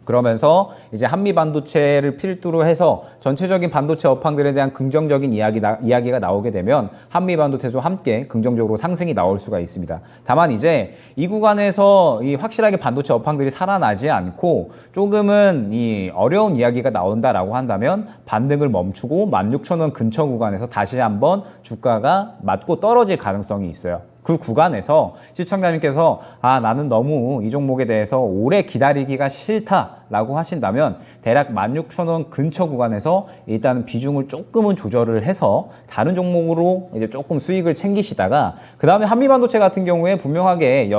그러면서 이제 한미반도체를 필두로 해서 전체적인 반도체 업황들에 대한 긍정적인 이야기가 나오게 되면 한미반도체도 함께 긍정적으로 상승이 나올 수가 있습니다. 다만 이제 이 구간에서 이 확실하게 반도체 업황들이 살아나지 않고 조금은 이 어려운 이야기가 나온다라고 한다면 반등을 멈추고 16,000원 근처 구간에서 다시 한번 주가가 맞고 떨어질 가능성이 있어요. 그 구간에서 시청자님께서 나는 너무 이 종목에 대해서 오래 기다리기가 싫다라고 하신다면 대략 16,000원 근처 구간에서 일단 비중을 조금은 조절을 해서 다른 종목으로 이제 조금 수익을 챙기시다가 그 다음에 한미반도체 같은 경우에 분명하게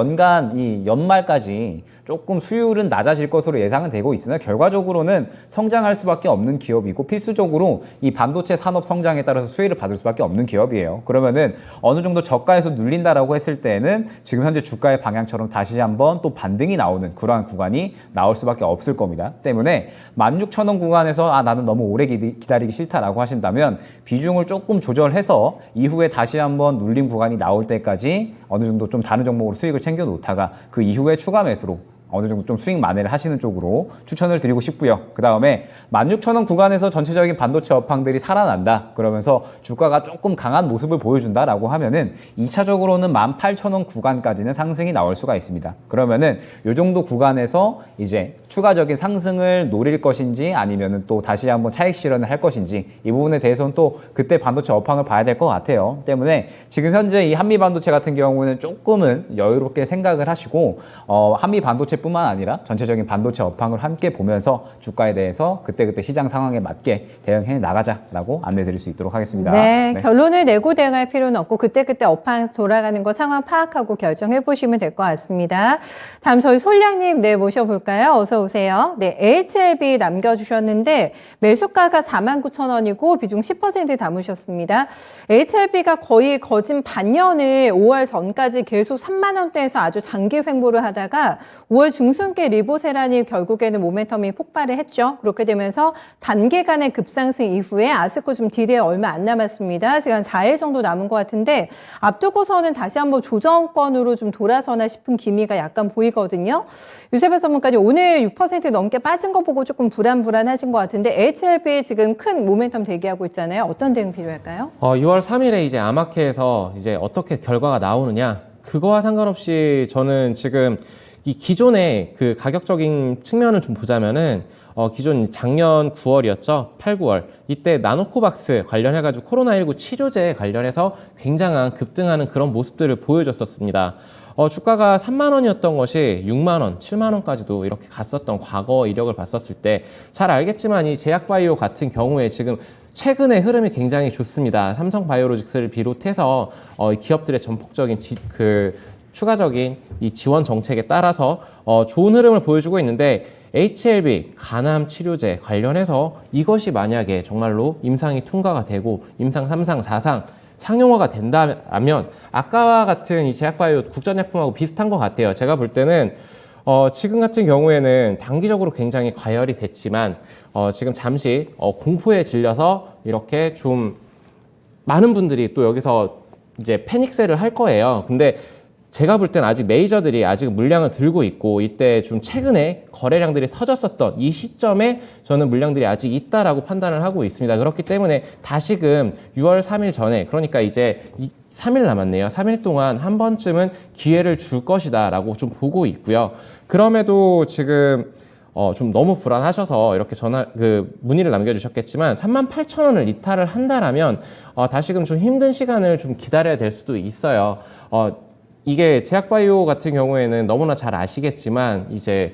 이 연말까지 조금 수율은 낮아질 것으로 예상은 되고 있으나 결과적으로는 성장할 수밖에 없는 기업이고 필수적으로 이 반도체 산업 성장에 따라서 수혜를 받을 수밖에 없는 기업이에요. 그러면은 어느 정도 저가에서 눌린다라고 했을 때는 지금 현재 주가의 방향처럼 다시 한번 또 반등이 나오는 그러한 구간이 나올 수밖에 없을 겁니다. 때문에 16,000원 구간에서 나는 너무 오래 기다리기 싫다라고 하신다면 비중을 조금 조절해서 이후에 다시 한번 눌림 구간이 나올 때까지 어느 정도 좀 다른 종목으로 수익을 챙겨 놓다가 그 이후에 추가 매수로 어느 정도 좀 수익 만회를 하시는 쪽으로 추천을 드리고 싶고요. 그 다음에 16,000원 구간에서 전체적인 반도체 업황들이 살아난다. 그러면서 주가가 조금 강한 모습을 보여준다라고 하면은 2차적으로는 18,000원 구간까지는 상승이 나올 수가 있습니다. 그러면은 이 정도 구간에서 이제 추가적인 상승을 노릴 것인지 아니면은 또 다시 한번 차익 실현을 할 것인지 이 부분에 대해서는 또 그때 반도체 업황을 봐야 될 것 같아요. 때문에 지금 현재 이 한미 반도체 같은 경우는 조금은 여유롭게 생각을 하시고 한미 반도체 뿐만 아니라 전체적인 반도체 업황을 함께 보면서 주가에 대해서 그때그때 시장 상황에 맞게 대응해 나가자라고 안내 드릴 수 있도록 하겠습니다. 네, 결론을 내고 대응할 필요는 없고 그때그때 업황 돌아가는 거 상황 파악하고 결정해 보시면 될 것 같습니다. 다음 저희 솔량님 모셔볼까요? 어서 오세요. 네, AHLB 남겨주셨는데 매수가가 49,000원이고 비중 10% 담으셨습니다. AHLB가 거의 거진 반년을 5월 전까지 계속 3만 원대에서 아주 장기 횡보를 하다가 5월 중순께 리보세란이 결국에는 모멘텀이 폭발을 했죠. 그렇게 되면서 단기간의 급상승 이후에 아스코 좀 딜에 얼마 안 남았습니다. 지금 한 4일 정도 남은 것 같은데 앞두고서는 다시 한번 조정권으로 좀 돌아서나 싶은 기미가 약간 보이거든요. 유세별 전문가님 오늘 6% 넘게 빠진 거 보고 조금 불안하신 것 같은데 HLB 지금 큰 모멘텀 대기하고 있잖아요. 어떤 대응 필요할까요? 6월 3일에 이제 아마케에서 이제 어떻게 결과가 나오느냐 그거와 상관없이 저는 지금 이 기존의 그 가격적인 측면을 좀 보자면은 기존 작년 9월이었죠. 8, 9월. 이때 나노코박스 관련해가지고 코로나19 치료제 관련해서 굉장한 급등하는 그런 모습들을 보여줬었습니다. 주가가 3만 원이었던 것이 6만 원, 7만 원까지도 이렇게 갔었던 과거 이력을 봤었을 때 잘 알겠지만 이 제약바이오 같은 경우에 지금 최근의 흐름이 굉장히 좋습니다. 삼성바이오로직스를 비롯해서 기업들의 전폭적인 추가적인 이 지원 정책에 따라서 좋은 흐름을 보여주고 있는데 HLB 간암 치료제 관련해서 이것이 만약에 정말로 임상이 통과가 되고 임상 3상, 4상 상용화가 된다면 아까와 같은 이 제약바이오 국전약품하고 비슷한 것 같아요. 제가 볼 때는 지금 같은 경우에는 단기적으로 굉장히 과열이 됐지만 지금 잠시 공포에 질려서 이렇게 좀 많은 분들이 또 여기서 이제 패닉셀을 할 거예요. 근데 제가 볼 땐 아직 메이저들이 아직 물량을 들고 있고 이때 좀 최근에 거래량들이 터졌었던 이 시점에 저는 물량들이 아직 있다라고 판단을 하고 있습니다. 그렇기 때문에 다시금 6월 3일 전에 그러니까 이제 3일 남았네요. 3일 동안 한 번쯤은 기회를 줄 것이다 라고 좀 보고 있고요. 그럼에도 지금 좀 너무 불안하셔서 이렇게 문의를 남겨주셨겠지만 38,000원을 이탈을 한다라면 다시금 좀 힘든 시간을 좀 기다려야 될 수도 있어요. 이게 제약바이오 같은 경우에는 너무나 잘 아시겠지만 이제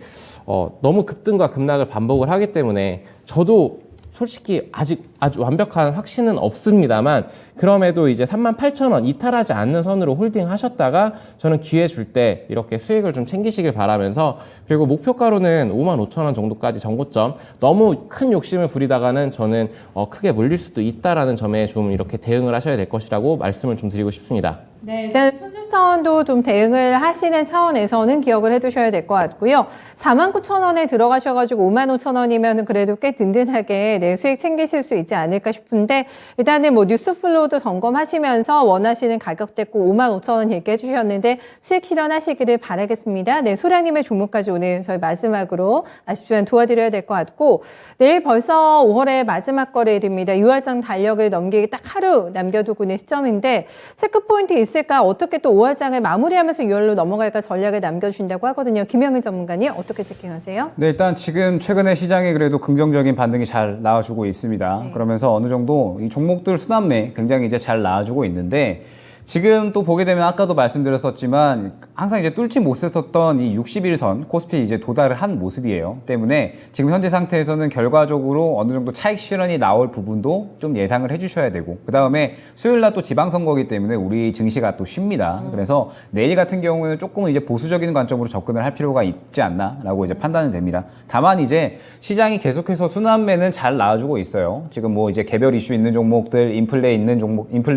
너무 급등과 급락을 반복을 하기 때문에 저도 솔직히 아직 아주 완벽한 확신은 없습니다만 그럼에도 이제 38,000원 이탈하지 않는 선으로 홀딩 하셨다가 저는 기회 줄 때 이렇게 수익을 좀 챙기시길 바라면서 그리고 목표가로는 55,000원 정도까지 전고점 너무 큰 욕심을 부리다가는 저는 크게 물릴 수도 있다라는 점에 좀 이렇게 대응을 하셔야 될 것이라고 말씀을 좀 드리고 싶습니다. 네, 일단 손절선도 좀 대응을 하시는 차원에서는 기억을 해두셔야 될 것 같고요. 49,000원에 들어가셔가지고 55,000원이면 그래도 꽤 든든하게 수익 챙기실 수 있지 않을까 싶은데 일단은 뉴스플로우도 점검하시면서 원하시는 가격대 꼭 55,000원 얘기해 주셨는데 수익 실현하시기를 바라겠습니다. 네, 소량님의 종목까지 오늘 저희 마지막으로 아쉽지만 도와드려야 될 것 같고 내일 벌써 5월의 마지막 거래일입니다. 6월장 달력을 넘기기 딱 하루 남겨두고 있는 시점인데 체크포인트 있을까? 어떻게 또 5월장을 마무리하면서 6월로 넘어갈까 전략을 남겨주신다고 하거든요. 김영일 전문가님 어떻게 체킹하세요? 네, 일단 지금 최근에 시장이 그래도 긍정적인 반등이 잘 나와주고 있습니다. 네. 그러면서 어느 정도 이 종목들 순환매 굉장히 이제 잘 나와주고 있는데 지금 또 보게 되면 아까도 말씀드렸었지만 항상 이제 뚫지 못했었던 이 60일선 코스피 이제 도달을 한 모습이에요. 때문에 지금 현재 상태에서는 결과적으로 어느 정도 차익 실현이 나올 부분도 좀 예상을 해주셔야 되고, 그 다음에 수요일 날 또 지방선거이기 때문에 우리 증시가 또 쉽니다. 그래서 내일 같은 경우에는 조금 이제 보수적인 관점으로 접근을 할 필요가 있지 않나라고 이제 판단은 됩니다. 다만 이제 시장이 계속해서 순환매는 잘 나와주고 있어요. 지금 뭐 이제 개별 이슈 있는 종목들, 인플레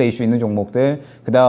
이슈 있는 종목들, 그 다음에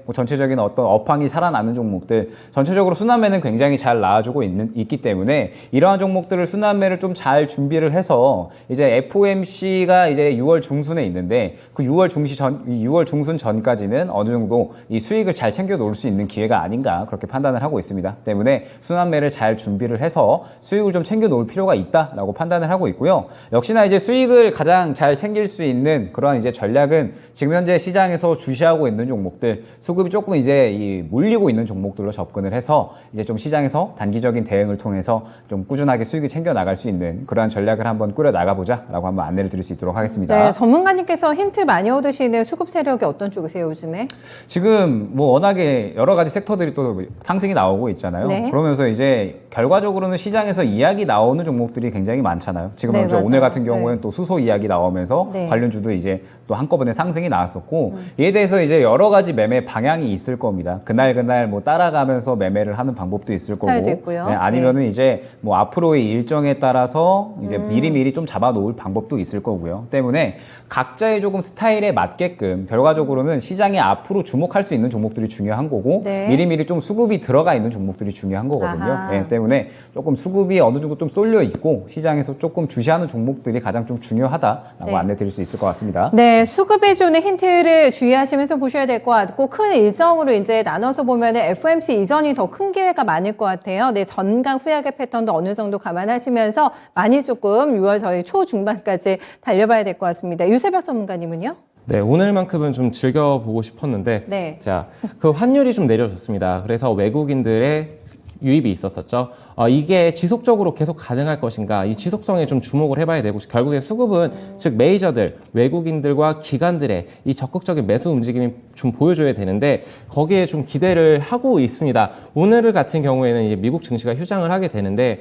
뭐 전체적인 어떤 업황이 살아나는 종목들, 전체적으로 순환매는 굉장히 잘 나와주고 있기 때문에 이러한 종목들을 순환매를 좀 잘 준비를 해서 이제 FOMC가 이제 6월 중순에 있는데 그 6월 중순 전까지는 어느 정도 이 수익을 잘 챙겨 놓을 수 있는 기회가 아닌가 그렇게 판단을 하고 있습니다. 때문에 순환매를 잘 준비를 해서 수익을 좀 챙겨 놓을 필요가 있다라고 판단을 하고 있고요. 역시나 이제 수익을 가장 잘 챙길 수 있는 그러한 이제 전략은 지금 현재 시장에서 주시하고 있는 종목들, 수급이 조금 이제 몰리고 있는 종목들로 접근을 해서 이제 좀 시장에서 단기적인 대응을 통해서 좀 꾸준하게 수익을 챙겨 나갈 수 있는 그러한 전략을 한번 꾸려 나가보자라고 한번 안내를 드릴 수 있도록 하겠습니다. 네, 전문가님께서 힌트 많이 얻으시는 수급 세력이 어떤 쪽이세요, 요즘에? 지금 뭐 워낙에 여러 가지 섹터들이 또 상승이 나오고 있잖아요. 네. 그러면서 이제 결과적으로는 시장에서 이야기 나오는 종목들이 굉장히 많잖아요. 지금 네, 현재 맞아요. 오늘 같은 경우에는 네. 또 수소 이야기 나오면서 네. 관련주도 이제 또 한꺼번에 상승이 나왔었고, 이에 대해서 이제 여러 가지 매매 방향이 있을 겁니다. 그날 뭐 따라가면서 매매를 하는 방법도 있을 거고, 스타일도 있고요. 네, 아니면은 이제 뭐 앞으로의 일정에 따라서 이제 미리미리 좀 잡아놓을 방법도 있을 거고요. 때문에 각자의 조금 스타일에 맞게끔 결과적으로는 시장에 앞으로 주목할 수 있는 종목들이 중요한 거고, 네. 미리미리 좀 수급이 들어가 있는 종목들이 중요한 거거든요. 아하. 네, 때문에 조금 수급이 어느 정도 좀 쏠려 있고 시장에서 조금 주시하는 종목들이 가장 좀 중요하다라고 네. 안내 드릴 수 있을 것 같습니다. 네, 수급에 주는 힌트를 주의하시면서 보셔야 될 것 같고, 큰 일정으로 이제 나눠서 보면은 FOMC 이전이 더 큰 기회가 많을 것 같아요. 네, 전강 후약의 패턴도 어느 정도 감안하시면서 많이 조금 6월 저희 초중반까지 달려봐야 될 것 같습니다. 유세벽 전문가님은요? 네, 오늘만큼은 좀 즐겨보고 싶었는데, 네. 자, 그 환율이 좀 내려졌습니다. 그래서 외국인들의 유입이 있었었죠. 이게 지속적으로 계속 가능할 것인가, 이 지속성에 좀 주목을 해봐야 되고, 결국에 수급은 즉 메이저들, 외국인들과 기관들의 이 적극적인 매수 움직임이 좀 보여줘야 되는데 거기에 좀 기대를 하고 있습니다. 오늘 같은 경우에는 이제 미국 증시가 휴장을 하게 되는데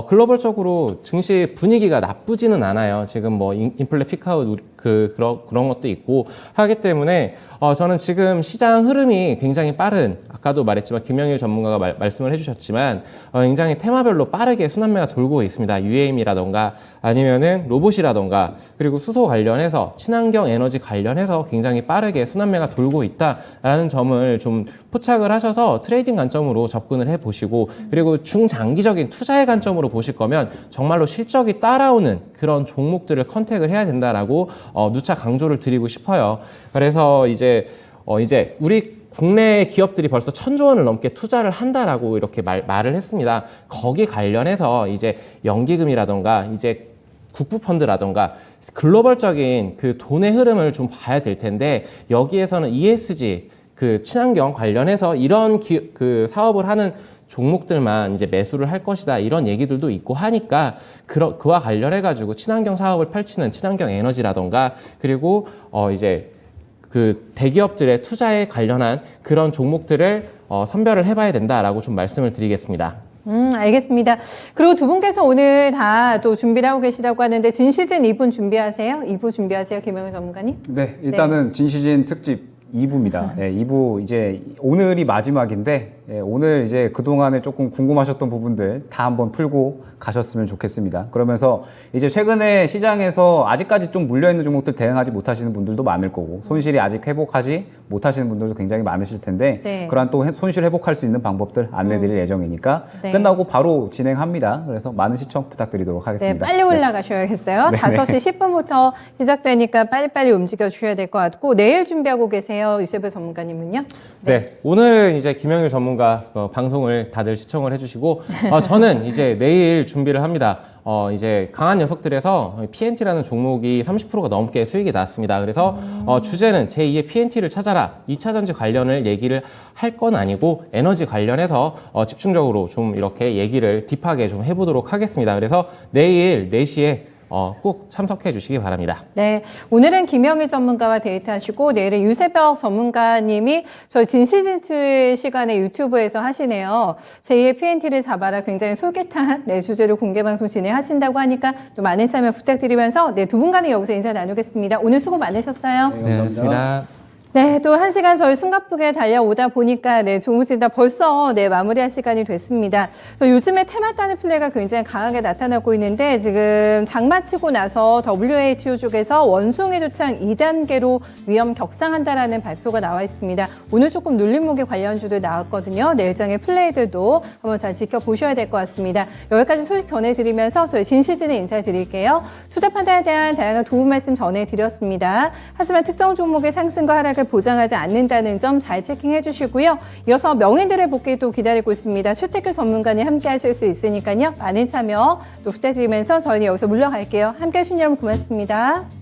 글로벌적으로 증시 분위기가 나쁘지는 않아요. 지금 뭐 인플레 피크아웃 그런 것도 있고 하기 때문에 저는 지금 시장 흐름이 굉장히 빠른, 아까도 말했지만 김영일 전문가가 말씀을 해주셨지만 굉장히 테마별로 빠르게 순환매가 돌고 있습니다. UAM이라던가 아니면은 로봇이라던가 그리고 수소 관련해서 친환경 에너지 관련해서 굉장히 빠르게 순환매가 돌고 있다라는 점을 좀 포착을 하셔서 트레이딩 관점으로 접근을 해보시고, 그리고 중장기적인 투자의 관점으로 보실 거면 정말로 실적이 따라오는 그런 종목들을 컨택을 해야 된다라고 누차 강조를 드리고 싶어요. 그래서 이제 우리 국내 기업들이 벌써 1,000조 원을 넘게 투자를 한다라고 이렇게 말을 했습니다. 거기 관련해서 이제 연기금이라던가 이제 국부펀드라던가 글로벌적인 그 돈의 흐름을 좀 봐야 될 텐데, 여기에서는 ESG 그 친환경 관련해서 이런 그 사업을 하는 종목들만 이제 매수를 할 것이다, 이런 얘기들도 있고 하니까 그와 관련해 가지고 친환경 사업을 펼치는 친환경 에너지라던가 그리고 이제 그 대기업들의 투자에 관련한 그런 종목들을 선별을 해봐야 된다라고 좀 말씀을 드리겠습니다. 알겠습니다. 그리고 두 분께서 오늘 다 또 준비를 하고 계시다고 하는데 진시즌 2분 준비하세요? 2부 준비하세요, 김영일 전문가님? 네, 일단은 진시즌 특집 2부입니다. 네, 2부 이제 오늘이 마지막인데 오늘 이제 그동안에 조금 궁금하셨던 부분들 다 한번 풀고 가셨으면 좋겠습니다. 그러면서 이제 최근에 시장에서 아직까지 좀 물려있는 종목들 대응하지 못하시는 분들도 많을 거고, 손실이 아직 회복하지 못하시는 분들도 굉장히 많으실 텐데 네. 그러한 또 손실 회복할 수 있는 방법들 안내드릴 예정이니까 네. 끝나고 바로 진행합니다. 그래서 많은 시청 부탁드리도록 네, 하겠습니다. 빨리 올라가셔야겠어요. 5시 10분부터 시작되니까 빨리빨리 움직여 주셔야 될 것 같고, 내일 준비하고 계세요, 유세배 전문가님은요? 네, 오늘은 이제 김영일 전문가 방송을 다들 시청을 해주시고 저는 이제 내일 준비를 합니다. 이제 강한 녀석들에서 PNT라는 종목이 30%가 넘게 수익이 났습니다. 그래서 주제는 제2의 PNT를 찾아라, 2차 전지 관련을 얘기를 할 건 아니고 에너지 관련해서 집중적으로 좀 이렇게 얘기를 딥하게 좀 해보도록 하겠습니다. 그래서 내일 4시에 꼭 참석해 주시기 바랍니다. 네, 오늘은 김영일 전문가와 데이트하시고 내일은 유세벽 전문가님이 저희 진실진트 시간에 유튜브에서 하시네요. 제2의 PNT를 잡아라 굉장히 솔깃한 주제로 공개방송 진행하신다고 하니까 또 많은 참여 부탁드리면서 두 분과는 여기서 인사 나누겠습니다. 오늘 수고 많으셨어요. 고생하셨습니다. 네, 또 한 시간 저희 숨가쁘게 달려오다 보니까 종무진다 벌써 마무리할 시간이 됐습니다. 또 요즘에 테마 따는 플레이가 굉장히 강하게 나타나고 있는데 지금 장마치고 나서 WHO 쪽에서 원숭이 도창 2단계로 위험 격상한다라는 발표가 나와 있습니다. 오늘 조금 눌림목의 관련주도 나왔거든요. 내일장의 플레이들도 한번 잘 지켜보셔야 될 것 같습니다. 여기까지 소식 전해드리면서 저희 진실진에 인사드릴게요. 투자 판단에 대한 다양한 도움 말씀 전해드렸습니다. 하지만 특정 종목의 상승과 하락을 보장하지 않는다는 점 잘 체킹해 주시고요. 이어서 명인들의 복귀도 기다리고 있습니다. 최태규 전문가님 함께 하실 수 있으니까요. 많은 참여 또 부탁드리면서 저희는 여기서 물러갈게요. 함께 해주신 여러분 고맙습니다.